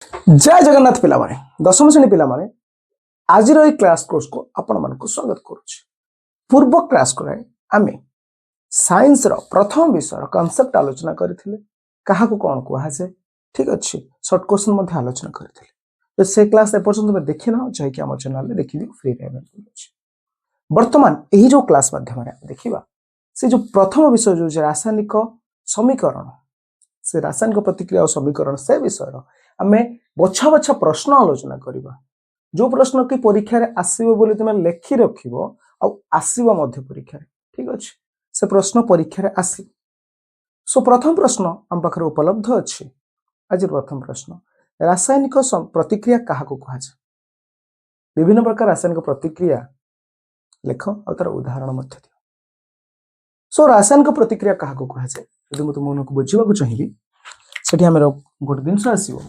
जय जगन्नाथ पिला माने दशम श्रेणी पिला माने आज क्लास कोर्स को आपण मानक स्वागत करुच्ची। पूर्व क्लास को आमे साइंस रो प्रथम विषय कॉन्सेप्ट आलोचना करथिले कहा को कोन कुहा जे ठीक अछि शॉर्ट क्वेश्चन मध्ये आलोचना करथिले तो से क्लास ए पर्यंत में देखि ना जाय कि हम चैनल रे देखि फ्री अवेलेबल अछि। वर्तमान एही जो क्लास माध्यम रे देखिबा से जो प्रथम विषय जो रासायनिक समीकरण से रासायनिक प्रतिक्रिया और समीकरण से विषय आमे बछा बछा प्रश्न आलोचना करिबा जो प्रश्न की परीक्षा रे आसीबो बोली तुमे लेखि रखिबो आ आसीबो मध्य परीक्षा रे ठीक अछि से प्रश्न परीक्षा रे आसी। सो प्रथम प्रश्न हम पाखरे उपलब्ध अछि। आज प्रथम प्रश्न रासायनिक प्रतिक्रिया कहा को कहा जाय। विभिन्न प्रकार रासायनिक प्रतिक्रिया लेख और तार उदाहरण मध्य दियो। सो रासायनिक प्रतिक्रिया कहा को कहा जाय यदि म तुम को बुझिबा को चाहिबी सेठी हमर गोट दिन से आसीबो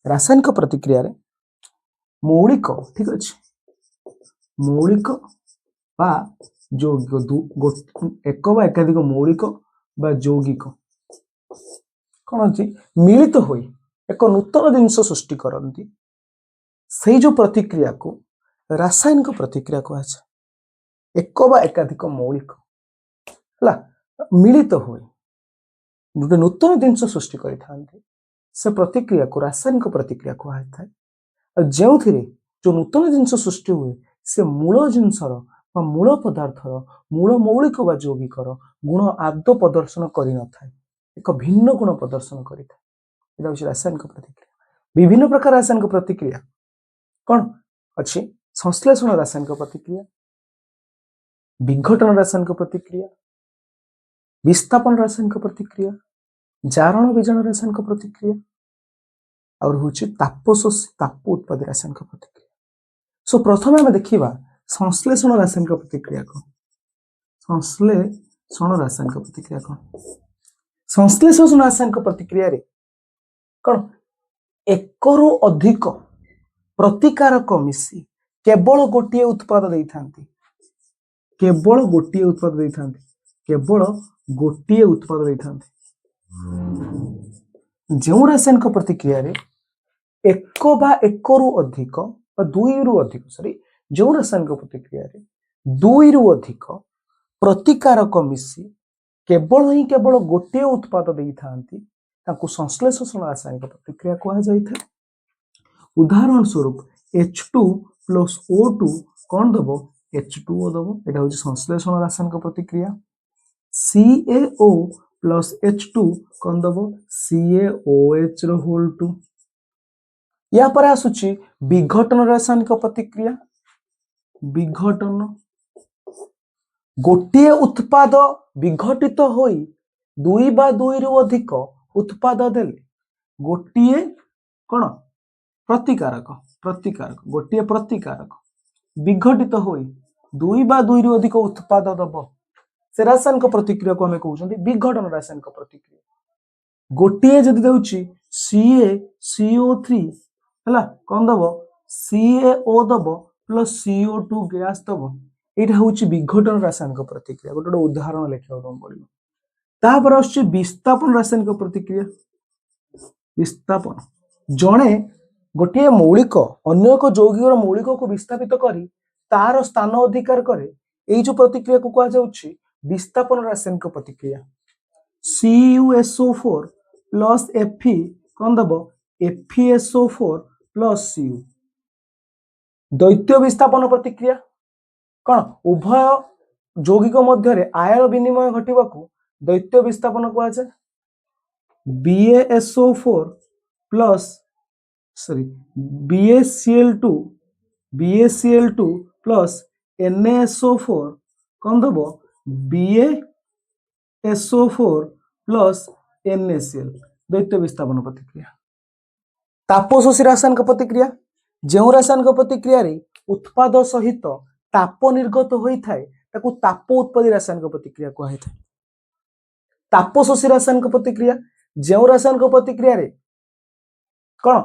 रासायनिक प्रतिक्रिया रे मौलिक ठीक अछि मौलिक बा यौगिक एक बा एकाधिक मौलिक बा यौगिक कोन अछि मिलित होई एक नूतन जिंस सृष्टि करंती सेही जो प्रतिक्रिया को रासायनिक प्रतिक्रिया को अछि। एक बा एकाधिक मौलिक हला मिलित होई गोटे नूतन जिंस सृष्टि करिथांती से प्रतिक्रिया को रासायनिक प्रतिक्रिया कहा जाए। जो जो नूतन जिंस सृष्टि हुए से मूल जिनसर मूल पदार्थर मूल मौलिक बा यौगिकर गुण आदौ प्रदर्शन करि न थाए एक भिन्न गुण प्रदर्शन करिथाए। एटा होछि रासायनिक प्रतिक्रिया। विभिन्न प्रकार रासायनिक प्रतिक्रिया कौन अछि संश्लेषण रासायनिक प्रतिक्रिया विघटन रासायनिक प्रतिक्रिया विस्थापन रासायनिक प्रतिक्रिया जारण विजारण रासायनिक प्रतिक्रिया और होछि ताप उत्पाद रासायनिक प्रतिक्रिया। सो प्रथमे हम देखिबा संश्लेषण रासायनिक प्रतिक्रिया को संश्लेषण रासायनिक प्रतिक्रिया को संश्लेषण रासायनिक प्रतिक्रिया रे कोन एकरु अधिक प्रतिकारक मिसी केवल गोटिए उत्पाद दैथांती केवल गोटिए उत्पाद दैथांती केवल गोटिए उत्पाद दैथांती। जो रासायनिक प्रतिक्रिया रे एक बा एकरु अधिक बा दुई रु अधिक सॉरी जो रासायनिक प्रतिक्रिया रे दुई रु अधिक प्रतिकारक मिसी केवल गोटे उत्पाद दैथांती ताकू संश्लेषण रासायनिक प्रतिक्रिया कहा जायथा। उदाहरण स्वरूप H2 + O2 कौन दबो H2O दबो एटा होछि संश्लेषण रासायनिक प्रतिक्रिया। CaO + H2 कौन दबो CaOH रो होल 2। या पर आसुची विघटन रासायनिक प्रतिक्रिया विघटन गोटिए उत्पाद विघटित होई दुई बा दुई रु अधिक उत्पाद देले गोटिए कोन प्रतिकारक प्रतिकारक गोटिए प्रतिकारक विघटित होई दुई बा दुई रु अधिक उत्पाद दबो से रासायनिक प्रतिक्रिया को हमें कहउछंती विघटन रासायनिक प्रतिक्रिया। गोटिए जदि देउची CaCO3 हला कौन दबो CaO दबो प्लस CO2 गैस दबो एटा होची विघटन रासायनिक प्रतिक्रिया। गोटे उदाहरण लेखियो तुम पड़िबो तापर आछी विस्थापन रासायनिक प्रतिक्रिया। विस्थापन जणे गोटे मौलिक अन्य एक यौगिकर मौलिक को विस्थापित करी तार स्थान अधिकार करे एई जो प्रतिक्रिया को कहा जाउची विस्थापन रासायनिक प्रतिक्रिया। CuSO4 + Fe कौन दबो FeSO4 + Cu द्वैत विस्थापन प्रतिक्रिया कौन उभय यौगिक मध्य आयन विनिमय घटिबा को द्वैत विस्थापन कहा जाए। BaSO4 plus BaCl2 plus NaSO4 कौन दबो BaSO4 प्लस NaCl द्वैत विस्थापन प्रतिक्रिया। तापशोषी रासायनिक प्रतिक्रिया जो रासायनिक प्रतिक्रिया रे उत्पाद सहित ताप निर्गत होई थाए ताकू ताप उत्पादी रासायनिक प्रतिक्रिया को है। तापशोषी रासायनिक प्रतिक्रिया जो रासायनिक प्रतिक्रिया रे कोन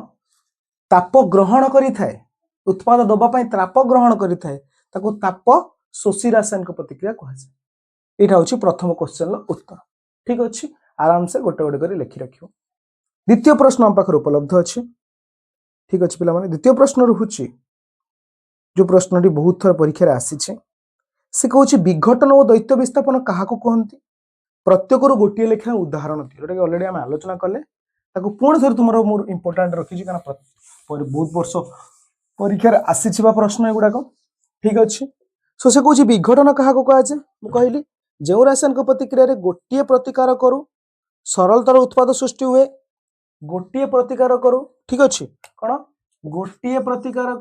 ताप ग्रहण करि थाए उत्पाद दबा पई ताप ग्रहण करि थाए ताकू ताप शोषी रासायनिक प्रतिक्रिया कहा जाए। एटा होची प्रथम क्वेश्चन रो उत्तर ठीक अछि आराम से गोटे गोटे करी लिखि रखियो। द्वितीय प्रश्न हम पाखर उपलब्ध अछि। ठीक अच्छे पे द्वितीय प्रश्न रहुची जो प्रश्न बहुत थर परीक्षा आसी से कहूँ विघटन और दैत्य विस्थापन क्या कहते प्रत्येक गोटे लेखा उदाहरण दिए जोटा कि अलरेडी आम आलोचना कले पुणी थे तुम मोर इंपोर्टाट रखी बहुत वर्ष परीक्षा आसी प्रश्न एगुड़ाक ठीक अच्छे सो से कहूँ विघटन क्या कहुए मुझे जो रासायनिक प्रतिक्रिया गोटे प्रतिकार करू सरलतर उत्पाद सृष्टि हुए गोटे प्रतिकार करू ठीक अच्छे कौन गोटे प्रतिकार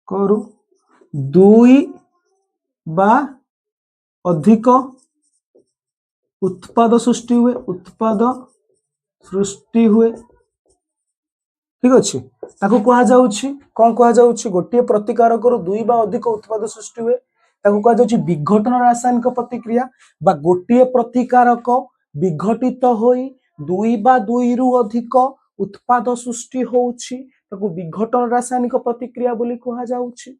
करू दुई बा अधिक उत्पाद सृष्टि हुए ठीक अच्छे ताको कहा जाउछि कौन कहा जाउछि गोटे प्रतिकार करू दुई बा अधिक उत्पाद सृष्टि हुए ताको कहा जाउछि विघटन रासायनिक प्रतिक्रिया बा गोटे प्रतिकारक विघटित होई दुई बा दुई रु अधिक उत्पाद सृष्टि होउछि ताको विघटन रासायनिक प्रतिक्रिया बोली कहा जाउछि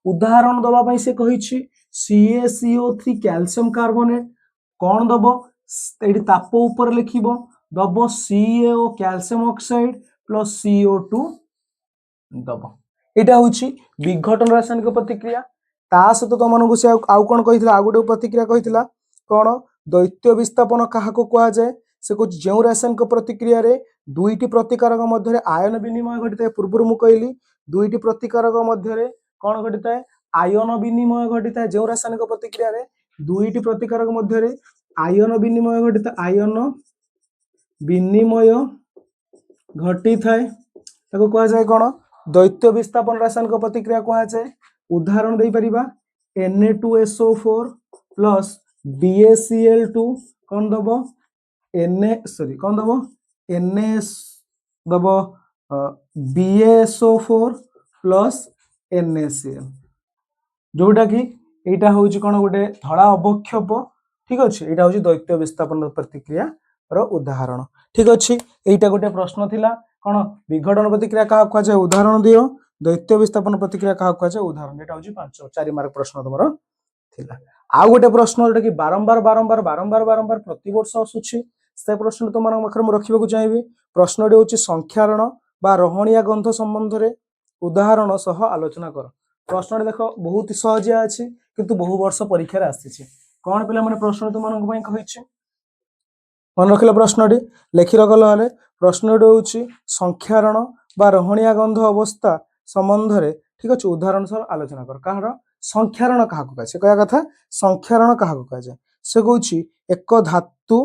उदाहरण दबा पई से कहिछि CaCO3 कैल्शियम कार्बोनेट कौन दब एठी ताप ऊपर लिखिबो दब CaO calcium oxide plus CO2 दब एटा होछि विघटन रासायनिक प्रतिक्रिया ता सहित तुमको से आउ कौन कही आउ गोटे प्रतिक्रिया कही कौन दैत्य विस्थापन क्या कह जाए से कह जो रासायनिक प्रतिक्रिया रे दुईटी प्रतिकारक मध्य आयन विनिमय घटी पूर्व मुझे कहली दुईटी प्रतिकारक मध्य कौन घटी है आयन विनिमय घटी है जो रासायनिक प्रतिक्रिया रे दुईटी प्रतिकारक मध्य आयन विनिमय घटी है आयन विनिमय घटी थाए कह जाए कौन दैत्य विस्थापन रासायनिक प्रतिक्रिया कह जाए उदाहरण दे परिबा Na2SO4 प्लस BaCl2 कौन दब कौन दब NS दब BaSO4 प्लस NaCl जोटा कि एटा होची कौन गोटे धड़ा अवक्षेप ठीक अच्छे यहाँ हूँ दैत्य विस्थापन प्रतिक्रिया उदाहरण ठीक अच्छे यहीटा गोटे प्रश्न थिला कौन विघटन प्रतिक्रिया क्या कहुए उदाहरण दियो दैत्य विस्थापन प्रतिक्रिया क्या कहुए उदाहरण यहाँ हूँ 4 मार्क प्रश्न तुम थिला आउ गोटे प्रश्न जोटा कि बारंबार बारंबार बारंबार बारंबार प्रति वर्ष आसुछि से प्रश्न तुम रखा चाहिए प्रश्न हूँ संख्यारण बा रहणिया गंध संबंध में उदाहरण सह आलोचना कर प्रश्न देख बहुत सहजिया अच्छी किंतु बहु वर्ष परीक्षा आसी कौन पे प्रश्न तुम कही मन रखिल प्रश्न लिखि रखल प्रश्न हूँ संख्यारण बा रहणिया गंध अवस्था संबंध में ठीक अच्छे उदाहरण सह आलोचना कर कह संख्यारण क्या कहे कह कथा संख्यारण क्या कहुए से कौन एक धातु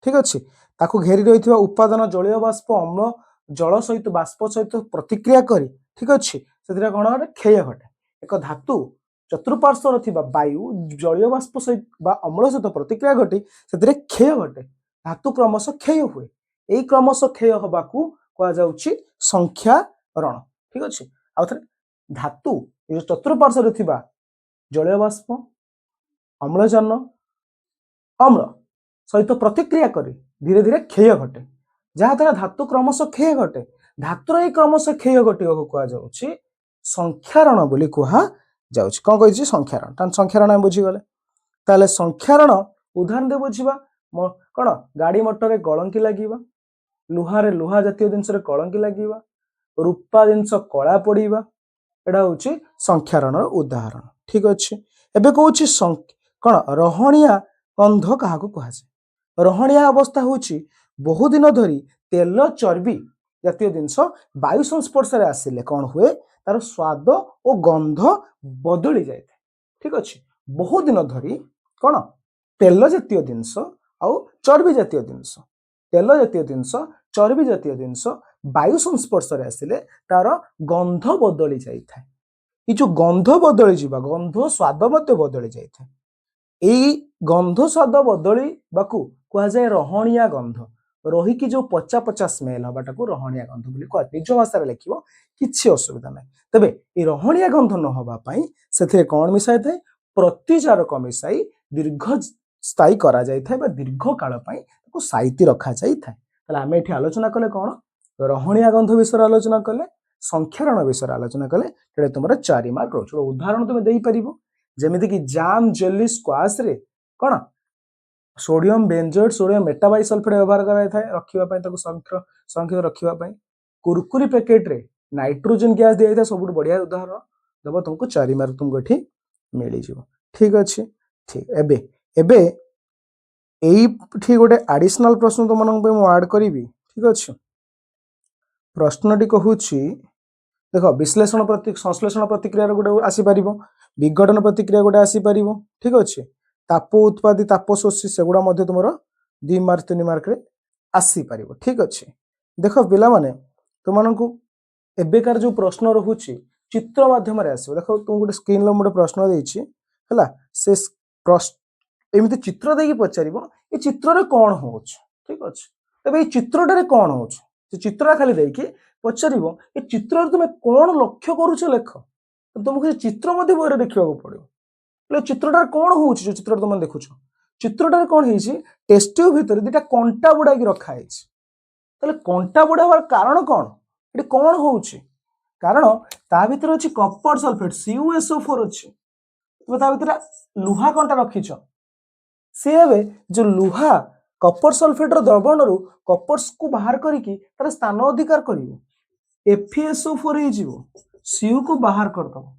ठीक अच्छे ताकू घेरी रही उपादान जलीय बाष्प अम्ल जल सहित बाष्प सहित प्रतिक्रिया करी ठीक अच्छे से कौन क्षय घटे एक धातु चतुर्पार्श्वर वायु जलीय बाष्प सहित अम्ल सहित प्रतिक्रिया घटी से क्षय घटे धातु क्रमश क्षय हुए यही क्रमश क्षय हवा कह संख्यारण ठीक अच्छे आउ थे धातु चतुर्पार्श्वर जलीय बाष्प अम्लजान अम्ल सहित प्रतिक्रिया करी धीरे धीरे क्षय घटे जहाद्वारा धातु क्रमश क्षय घटे धातुर यही क्रमश क्षय घटे कह संख्यारण बोली कह जाउछि कौन कही संख्यारण संख्यारण आम बुझीगले ताले संख्यारण उदाहरण दे बुझा कौन गाड़ी मोटर कलंकी लगे लुहारे लुहा जातीय जिनस कलंकी लगे रूपा जिनस कला पड़ा एटा हूँ संख्यारण उदाहरण ठीक अच्छे एबे कहूँ कौन रहणिया गंध क्या कहुए रहणिया अवस्था हूँ बहुदिन धरी तेल चर्बी जातीय जिनस वायु संस्पर्श आसिले कौन हुए तार स्वाद और गंध बदली जाए ठीक अच्छे बहुत दिन धरी कौन तेल जातीय जिनस आउ चर्बी जातीय जिनस तेल जातीय जिनस चर्बी जातीय जिनस वायु संस्पर्श आसिले तार गंध बदली जाए ये जो गंध बदली जावा गंध स्वाद बदली जाए यही गंध स्वाद बदली कह जाए रहणिया गंध रहीकि जो पचा पचा स्मेल हवाटा को रहणिया गंध बोली कह निज भाषा लिख किसी असुविधा ना तेबे ये रहणिया गंध न होगापाई से कौन मिसाई थाए प्रतिजारक मिसाई दीर्घ स्थायी करा जाय थाए बा दीर्घ काल पाई ताको साइती रखा जाय थाए ताले आमे एठी आलोचना कले कौन रहणिया गंध विषय आलोचना कले संख्यारण विषय आलोचना कले तेरे तुमरा 4 मार्क रोच उदाहरण तुम देई परिबो जेमिति कि जाम जेली स्क्वाश रे कौन सोडियम बेंजोएट सोडियम मेटाबाइसल्फेट व्यवहार कराइए रखिबा पई ताको संरक्षित रखिबा पई कुरकुरी पैकेट रे नाइट्रोजन गैस दिया जाए सब बढ़िया उदाहरण देव तुमको 4 मार्क तुमको एठी मिल जीव ठीक अच्छे ठीक एबे एबे एठी गोटे एडिशनल प्रश्न तुम मनक मु ऐड करी ठीक अच्छे प्रश्नटी कहूची देख विश्लेषण प्रति संश्लेषण प्रतिक्रिया गोटे आसीपर विघटन प्रतिक्रिया गोटे आसीपर ठीक अच्छे ताप उत्पादी ताप शोषी सेगुड़ा तुम 2 मार्क 3 मार्क आसीपर ठीक अच्छे देख पिला माने तुमको एबेकार जो प्रश्न रोचे चित्र माध्यम आसो देख तुम गोटे स्क्रीन गोटे प्रश्न देती है से एमती चित्र देकी पचार ये चित्र कौन हो ठीक अच्छे तब ये चित्रटारे कौन हो चित्र खाली देखिए पचार ये चित्र तुम कौन लक्ष्य करुच लेख तुमको चित्र बहरे देखा पड़ो चित्रटार कौन हो चित्र तुम देखुच चित्रटार कौन हो टेस्ट भितर 2टा कंटा बुड़ा रखाई कंटा बुड़ावर कारण कौन ये कौन हो कारण ता भीतर अच्छी कपर सल्फेट CuSO4 अच्छी तुम ता भीतर लुहा कंटा रखीच सी ए जो लुहा कपर सल्फेट द्रवण रु कपर्स को बाहर करके तार स्थान अधिकार कर FeSO4 हो Cu को बाहर करदब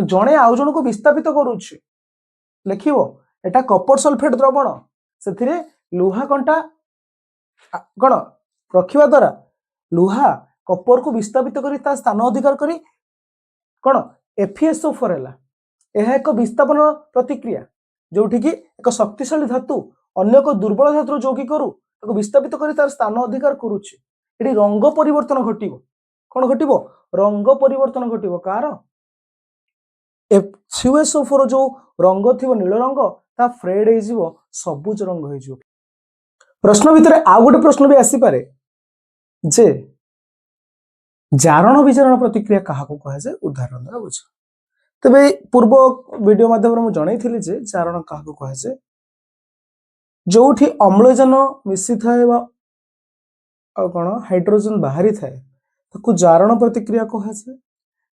जड़े आउ जन को विस्थापित करुच्ची लिख एटा कपर सल्फेट द्रवण से लुहा कंटा कौन रखा द्वारा लुहा कपर को विस्थापित कर स्थान अधिकार करी कौन FeSO4 है यह एक विस्थापन प्रतिक्रिया जोठी की एक शक्तिशाली धातु अन्य एक दुर्बल धातु जोगी करू विस्थापित कर तार स्थान अधिकार करुच्ची ये रंग परिवर्तन घटो कौन घटो रंग परिवर्तन घटो कार CuSO4 जो रंग थी नील रंग ता फ्रेड हो सबुज रंग हो प्रश्न भितर आउ गोटे प्रश्न भी आसीपे जे जारण विजारण प्रतिक्रिया क्या कहुए उदाहरण द्वारा बुझ तेरे पूर्व वीडियो माध्यम मुझे जनई जे जारण क्या कहुए जो अम्लजान मिसी थाए कौन हाइड्रोजन बाहरी थाए ताकू जारण प्रतिक्रिया कहुए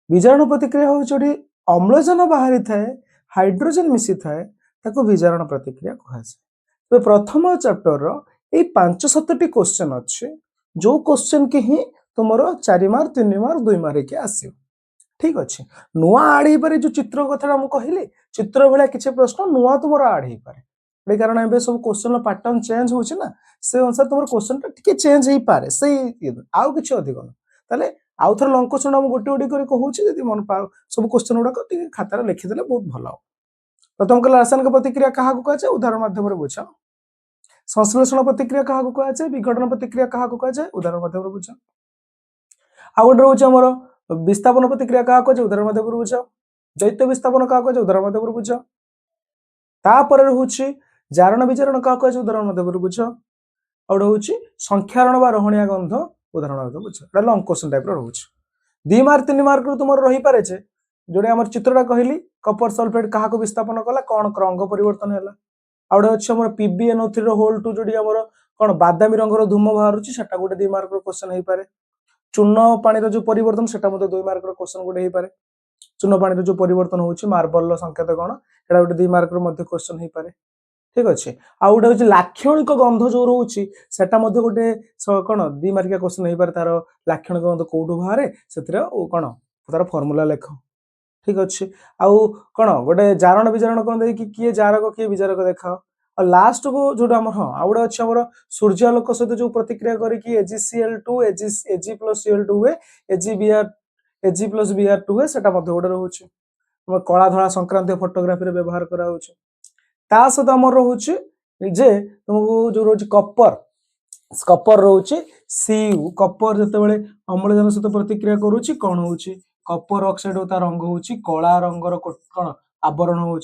विजारण प्रतिक्रिया हूँ जो अम्लजान बाहरी थाए हाइड्रोजन मिसी थाए ताकू विजारण प्रतिक्रिया कहुए प्रथम चैप्टर ये 5-7 क्वेश्चन अच्छे जो क्वेश्चन की ही तुम 4 मार्क 3 मार्क 2 मार्क आसो ठीक अच्छे नुआ आड हो पारे जो चित्र कथा मुझे कहली चित्र भाया किसी प्रश्न नुआ तुम आड हो पारे कारण ए सब क्वेश्चन पैटर्न चेंज हो से अनुसार तुम क्वेश्चन टी चेंज हो पारे से आउ कि अधिक ना आउ थे लंग क्वेश्चन मुझे गोटे गोटे कर कहूँ मन सब क्वेश्चन गुड़ाक खातार लिखिदे बहुत भल तो तुमको रासायनिक प्रतिक्रिया क्या कहुए उदाहरण माध्यम बुझ संश्लेषण प्रतिक्रिया क्या कहुए विघटन प्रतिक्रिया क्या कहुए उदाहरण माध्यम बुझ आ गए रोचे आमर विस्थापन प्रतिक्रिया क्या कहुए उदाहरण माध्यम बुझ दैत्य विस्थापन क्या कहुए उदाहरण माध्यम बुझ तापर रोचे जारण विजारण क्या कहुए उदाहरण माध्यम बुझ आउट हूँ संख्यारण बा रहणिया गंध उदाहरण माध्यम बुझ लंग क्वेश्चन टाइप रोचे 2 मार्क 3 मार्क तुम रही पारे जोड़े आम चित्रटा कहली कपर सल्फेट क्या विस्थापन कला कौन रंग परिवर्तन है आउट अच्छे PbNO3 होल टू जोड़ी आम कौन बादामी रंगर धूम बाहर सेटा गोटे 2 मार्क क्वेश्चन हो पारे चूर्ण पानी जो परिवर्तन सेटा 2 मार्क क्वेश्चन गोटे हो पारे चूर्ण पानी जो परिवर्तन होची मार्बल संकेत कौन एटा गोटे 2 मार्क क्वेश्चन हो पारे ठीक अच्छे आउ गोटे हूँ लाक्षणिक गंध जो रोचे सेटा गोटे कौन 2 मार्किया क्वेश्चन हो पारे तार लाक्षणिक गंध कौटू बाहर से कौन तार फर्मुला लेख ठीक अच्छे आउ कौन गोटे जारण विजारण कौन देखिए किए जारक किए विजारक देखा और लास्ट को जो हाँ आउ गए अच्छे आम सूर्यालोक सहित जो प्रतिक्रिया करके AgCl2 Ag+Cl2 हुए Ag+Br2 हुए सेटा गोटे रोचे कला धला संक्रांतीय फोटोग्राफी व्यवहार करा सहित आम रोचे जे तुमको जो रोचे कपर रोचे Cu कपर जिते अम्लजान सहित प्रतिक्रिया करुच्ची कौन हो कपर ऑक्साइड तार रंग हूँ कला रंगर कौन आवरण हो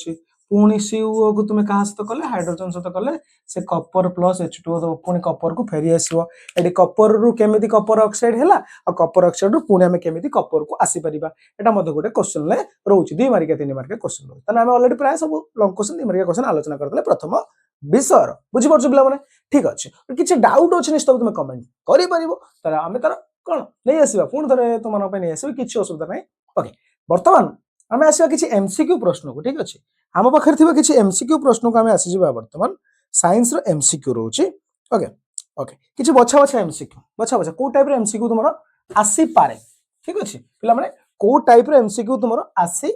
पुणी Cu को तुम क्या सहित कले हाइड्रोजन सहित कले से कपर प्लस H2O पुणी कपर को फेरी आसो ये कपर रु केमी कपर ऑक्साइड है और कपर ऑक्साइड पुणी आम केमी कपर को आसीपर यहाँ गोटे क्वेश्चन रोचे 2 मार्किया 3 मार्किया क्वेश्चन रोचे आम अलरेडी प्राय सब लंग क्वेश्चन 2 मार्किया क्वेश्चन आलोचना करते प्रथम विषय बुझीपार पे ठीक अच्छे किसी डाउट अच्छे निश्चित तुम कमेंट कर आम तार कौन नहीं आसवा पुणी थे तुम नहीं आस किसी असुविधा ना ओके बर्तमान आम आसवा किसी MCQ प्रश्न को ठीक अच्छे आम पाखे किसी MCQ प्रश्न को आम आसीजा बर्तमान साइंस रो एमसीक्यू रोचे ओके ओके किछि बछा बछा एमसीक्यू बछा बछा को टाइप रो एमसीक्यू तुमरो आसी पारे ठीक अछि पिला माने को टाइप रो एमसीक्यू तुमरो आसी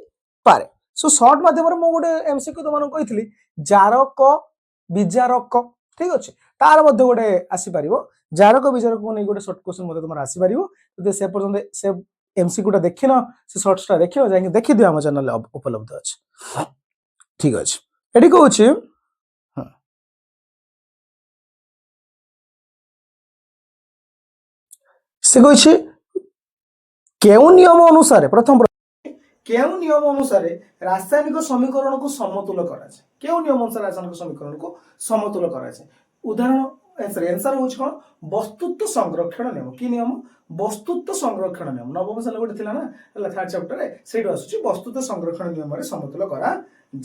पारे सो शॉर्ट माध्यम रे मो गोटे एमसीक्यू तुमन कहितली जारक विजारक ठीक अछि तार मध्ये गोटे आसी पारिबो जारक विजारक को नै गोटे शॉर्ट क्वेश्चन मध्ये तुमर आसी पारिबो जदि से पर्यंत से एमसीक्यू टा देखिनो से शॉर्ट्स टा देखिनो जाय देखि दियो हम चैनल उपलब्ध अछि ठीक अछि एडी कहूछि से कहछि केउ नियम अनुसार प्रथम केउ नियम अनुसार रासायनिक समीकरण को समतुल करा जाय केउ नियम अनुसार रासायनिक समीकरण को समतुल करा जाय उदाहरण आंसर होछ कोन वस्तुत्व संरक्षण नियम की नियम वस्तुत्व संरक्षण नियम नवम साल गोटे थिला ना हला थर्ड चैप्टर रे सेटो आसुची वस्तुत्व संरक्षण नियम रे समतुल करा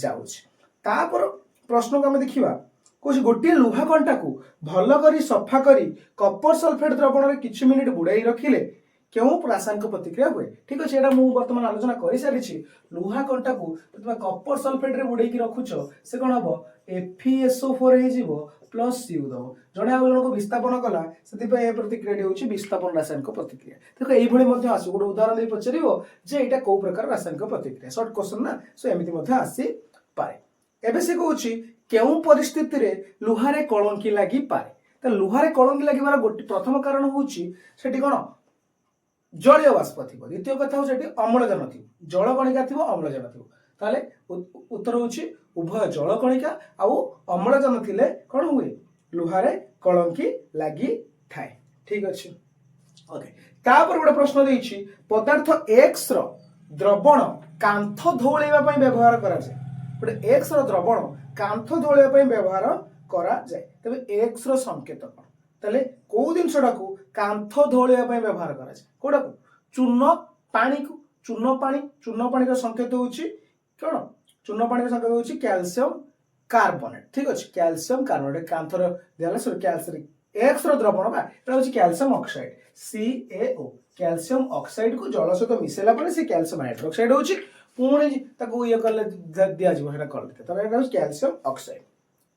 जाउछ तापर प्रश्न को हम देखिबा कुछ गोटे लुहा कंटा को भल करी सफा करी कपर सल्फेट द्रवण रे किछि मिनिट बुड़ाई रखिले क्यों रासायनिक प्रतिक्रिया हुए ठीक अच्छे एटा मु वर्तमान आलोचना कर सारी लुहा कंटा को तुम कपर सल्फेट रे बुड़ेकी रखुछ से कौन हम FeSO4 हो प्लस सीयू दब जड़े आउ जन को विस्थापन कला से प्रतिक्रिया हूँ विस्थापन रासायनिक प्रतिक्रिया देखो ये आस गोटे उदाहरण दे पचार जे यहाँ कौ प्रकार रासायनिक प्रतिक्रिया सर्ट क्वेश्चन ना सो एमती आसी पाए एबे से कहूँ केउं परिस्थिति रे लुहारे कलंकी लगी पारे तो लुहारे कलंकी लगिबार गोटे प्रथम कारण होउची सेठी कोन जलीय बाष्प थिबो द्वितीय कथा हो सेठी अम्लजान थिबो जल कणिका थिबो अम्लजान थिबो ताले उत्तर होउची उभय जल कणिका आउ अम्लजान थिले कोन हुए लुहारे कलंकी लगी थाए ठीक अछि ओके तापर गोटे प्रश्न देइछि पदार्थ X रो द्रवण कांथ धोळेबा पई व्यवहार करा जाय गोटे X रो द्रवण कांथ धोळेबा पई व्यवहार करा जाय तबे X रो संकेत कोन ताले को जिनसडा को कांथ धोळेबा पई व्यवहार करा जाय कोडा को चूर्ण पानी को चूर्ण पानी रो संकेत होउची कोन चूर्ण पानी रो संकेत होउची कैल्शियम कार्बोनेट ठीक अछि कैल्शियम कार्बोनेट कांथ रो देला सर कैल्शियम X रो द्रवण बा एटा होउची calcium oxide CaO calcium oxide को जल सहित मिसेला पर से कैल्शियम हाइड्रोक्साइड होउची पुणी ताको ये करले दिया जीव हेटा कर देते तबे एटा कैल्शियम ऑक्साइड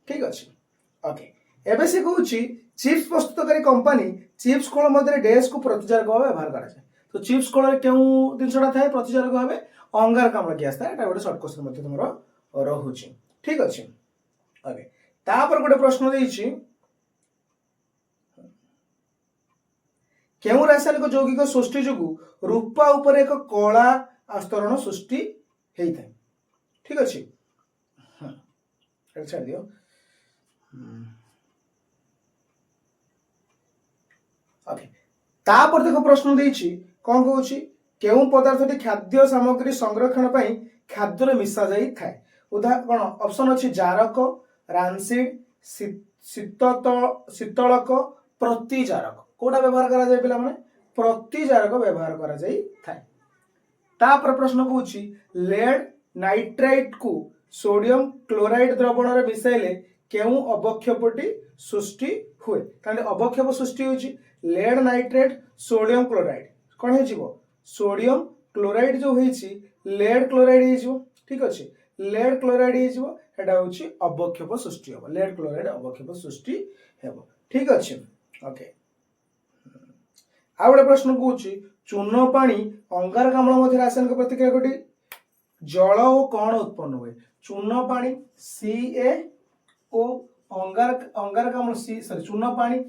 ठीक अछि ओके एबे से कहूची चिप्स प्रस्तुतकारी कंपनी चिप्स कोळ मध्ये डैश को प्रतिजारक भाव व्यवहार करा जाय तो चिप्स कोळ रे केउ दिनसडा थाए प्रतिजारक भाबे अंगारकाम्ल गैस थाए एटा गोटे शॉर्ट क्वेश्चन मध्ये तुमरो रहूची ठीक अछि ओके तापर गोटे प्रश्न देइची केउ रासायनिक यौगिक सृष्टि जोगु रूपा ऊपर एक कला आस्तरण सृष्टि हेई थाए ठीक अछि छाड़ दियो ओके तापर देखो प्रश्न देइछि कोन कहूछि केउ पदार्थटी खाद्य सामग्री संरक्षण पई खाद्य रे मिसा जाई थाए उदाहरण कोन ऑप्शन अछि जारक रानसीड शीतलक प्रतिजारक कोडा व्यवहार करा जाय पिला माने प्रतिजारक व्यवहार करा जाई थाए तापर प्रश्न कहूछि लेड नाइट्राइट को सोडियम क्लोराइड द्रवण रे मिसाइले केउ अवक्षेपटी सृष्टि हुए ताले अवक्षेप सृष्टि होछि लेड नाइट्रेट सोडियम क्लोराइड कोन हे जीवो सोडियम क्लोराइड जो होइछि लेड क्लोराइड हे जीवो ठीक अछि लेड क्लोराइड हे जीवो एटा होछि अवक्षेप सृष्टि हो लेड क्लोराइड अवक्षेप सृष्टि हेबो ठीक अछि ओके आ गोटे प्रश्न कहूछि चूर्ण पानी अंगारकाम्ल मध्ये रासायनिक प्रतिक्रिया घटी जल और कण उत्पन्न हुए चूर्ण पानी CaO अंगारकाम्ल चूर्ण पानी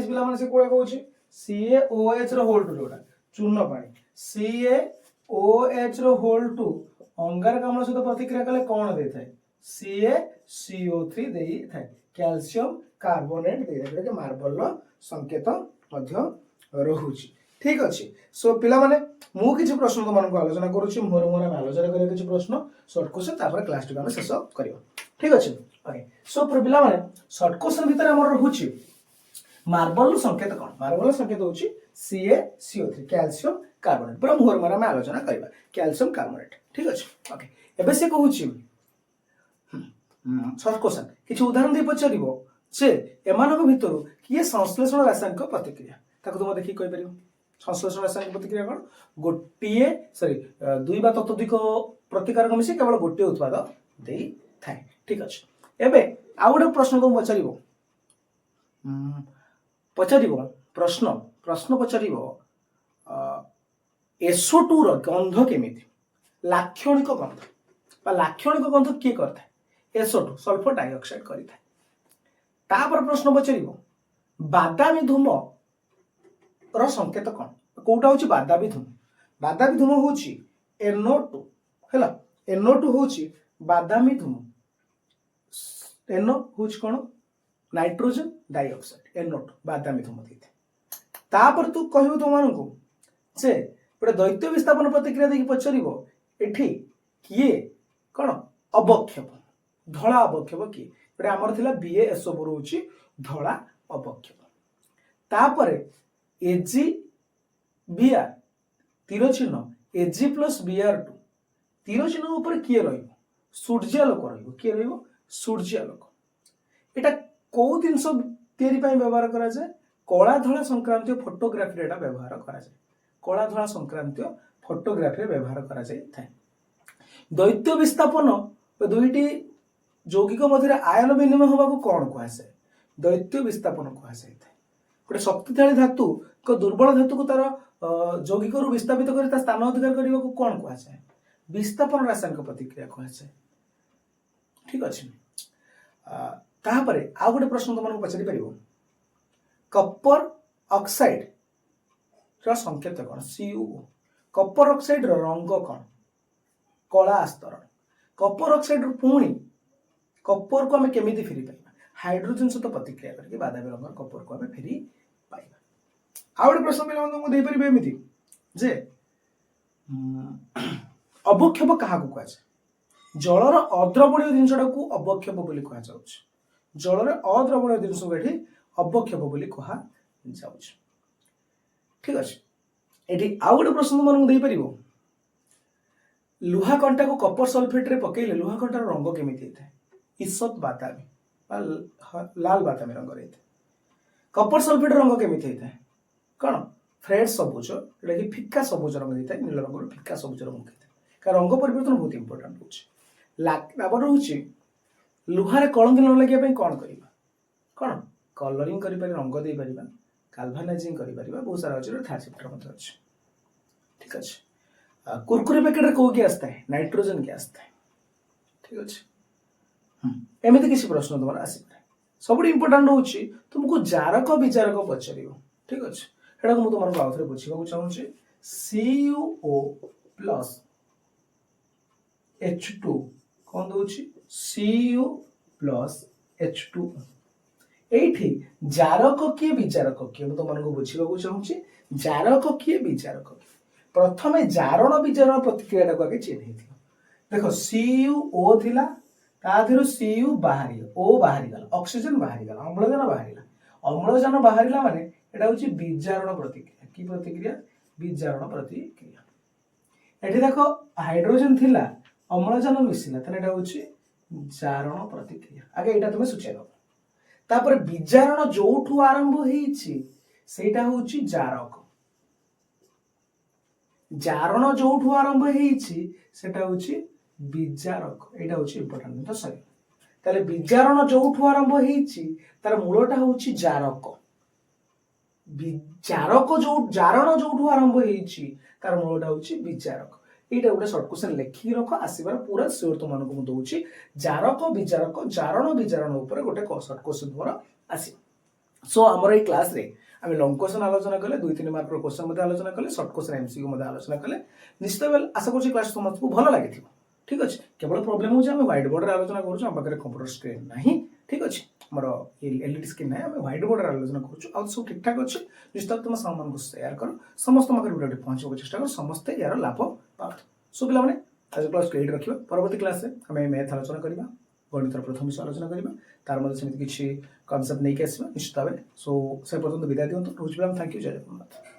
पिला माने से कोडा कहूछि CaOH रो होल टू जोडा चूर्ण पानी CaOH रो होल टू अंगारकाम्ल सहित प्रतिक्रिया कले कोन दे थाए CaCO3 देई थाए कैल्शियम कार्बोनेट दे थाए के मार्बल रो संकेत मध्य रहूची ठीक अछि सो पिला माने मु किछ प्रश्न तो मन को आलोचना करूची मोर हम आलोचना करे किछ प्रश्न शॉर्ट क्वेश्चन तापर क्लास टिक हम शेष करियो ठीक अछि ओके सो पिला माने शॉर्ट क्वेश्चन भीतर हमर रहूची मार्बल रो संकेत कोन मार्बल रो संकेत होची CaCO3 कैल्शियम कार्बोनेट पर मोर हम आलोचना करबा कैल्शियम कार्बोनेट ठीक अछि ओके एबे से कहूची शॉर्ट क्वेश्चन किछ उदाहरण दे पचारिबो जे एमानक भितरु किए संश्लेषण रासायनिक प्रतिक्रिया ताको तुम देखि कहि परियो संश्लेषण रासायनिक प्रतिक्रिया कोन गोटिए सॉरी दुई बा ततोधिक प्रतिकारक मिसे केवल गोटिए उत्पाद देई थाए ठीक अछि एबे आउ गोटे प्रश्न को पचारिबो पचारिबो प्रश्न प्रश्न पचारिबो SO2 रो गंध केमिति लाक्षणिक गंध बा लाक्षणिक गंध किए करता SO2 सल्फर डाइऑक्साइड करिता तापर प्रश्न पचारिबो बादामी धूम रो संकेत कोन कोटा होची बादामी धूम होची NO2 हैला NO2 होची बादामी धूम NO होची कोन नाइट्रोजन डाइऑक्साइड NO2 बादामी धूम देते तापर तू कहबो तो मानू को जे गोटे दैत्य विस्थापन प्रतिक्रिया देखि पचारिबो एठी किए कोन अवक्षेप धला अवक्षेप किए गोटे हमर थिला BaSO4 होची धला अवक्षेप तापर AgBr तीर चिन्ह Ag + Br2 तीर चिन्ह ऊपर किए रहिबो सूर्यालोक रहिबो किए रहिबो सूर्यालोक एटा को जिनस तयारी पय व्यवहार करा जाय कला धला संक्रांतीय फोटोग्राफी एटा व्यवहार करा जाय कला धला संक्रांतीय फोटोग्राफी व्यवहार करा जाय थाय दैत्य विस्थापन दुईटी यौगिक मध्य आयन विनिमय होबा को कोन कहै छै दैत्य विस्थापन कहै छै गोटे शक्तिशाली धातु को दुर्बल धातु को तार यौगिक रु विस्थापित कर स्थान अधिकार करने को कौन कहुए विस्थापन रासायनिक प्रतिक्रिया कहुए ठीक अच्छे तापर आउ गोटे प्रश्न तुम पचारि पार कपर ऑक्साइड संकेत कौन CuO कपर ऑक्साइड रंग कौन कला आस्तरण कपर ऑक्साइड पुणी कपर को आम केमी फेरी पाइबा हाइड्रोजन सहित प्रतिक्रिया करके बादामी रंग कपर को आम फेरी पाइबा आउ गोटे प्रश्न पे तुमको दे पारे एमती जे अवक्षेप क्या कहुए जलर अद्रवणीय जिनसा को अवक्षेप बोली कह जलर अद्रवणीय जिनस को ये अवक्षेप बोली कह ठीक अच्छे ये आउ गोटे प्रश्न तुमको दे पार लुहा कंटा को कपर सल्फेट रे पकेले लुहा कंटार रंग केमिति होता ईसत बादामी लाल बादामी रंग रही कपर सल्फेट रंग केमिति होता है कौन फ्रेड सबुज जोटा कि फिका सबुज रंग देता है नील रंग फिका सबुज रंग होता है रंग परिवर्तन बहुत इंपोर्टेंट होपर हूँ लुहार कलंकी न लगे कौन करवा कौन कलरिंग कर रंग दे पार गाल्भानाइजिंग कर बहुत सारा अच्छे थर्ड चैप्टर अच्छे ठीक अच्छे कुरकुरे पैकेट कौ गैस थाए नाइट्रोजन गैस थाए ठीक अच्छे एमती किसी प्रश्न तुम आसपे सब इंपोर्टाट हूँ तुमको जारक विचारक पचार ठीक अच्छे एटा को तुमको आउ थे बुझा चाहूँगी CuO + H2 कौन दौर Cu + H2 एठी जारक किए विचारक किए तुमको बुझा चाहूँगी जारक किए विचारक किए प्रथम जारण विजारण प्रतिक्रिया को आगे चिन्ह देख CuO थिला ताधर Cu बाहरी O बाहरी गला ऑक्सीजन बाहरी गला अम्लजान बाहरिला माने एटा होची विजारण प्रतिक्रिया की प्रतिक्रिया विजारण प्रतिक्रिया एठी देखो हाइड्रोजन थिला अम्लजान मिसिला तने एटा होची जारण प्रतिक्रिया आगे एटा तुमे सूचेनो तापर विजारण जोठू आरंभ हेछि सेटा होची जारक जारण जोठू आरंभ हेछि सेटा होची विजारक एटा होची इंपोर्टेंट तो सही ताले विजारण जोठू आरंभ हेछि तार मूलटा होची जारक विजारक जो जारण जोठू आरंभ हेछि तार मूलटा होची विजारक एटा गोटे शॉर्ट क्वेश्चन लेखि रख आसीबार पूरा श्योर तुम मानक दउछि जारक विजारक जारण विजारण ऊपर गोटे शॉर्ट क्वेश्चन तुमरा आसी सो हमर ए क्लास रे आम लंग क्वेश्चन आलोचना कले 2-3 मार्क क्वेश्चन आलोचना कले शॉर्ट क्वेश्चन एमसीक्यू आलोचना कले निश्चित भाव आशा कर क्लास तुमको भल लगी ठीक अच्छे केवल प्रोब्लेम हो व्हाइट बोर्ड आलोचना करूँ पाखे कंप्यूटर स्क्रीन ना ठीक अच्छे मोर एलईडी स्क्रीन ना व्हाइट बोर्ड आलोचना करूँ सब ठीक ठाक अच्छे निश्चित तुम सामान को सेयार कर समस्त वीडियो पहुंचा चेष्टा कर समस्ते यार लाभ पा सो पे आज क्लास को रखा परवर्ती क्लास आम मैथ आलोचना करवा गणितर प्रथम विषय आलोचना करवा तार मध्य किसी कनसेप्ट नहीं आसवा निश्चित भाव सो से पर्यटन विदाय दिखाँ रोज थैंक यू जय जगन्नाथ।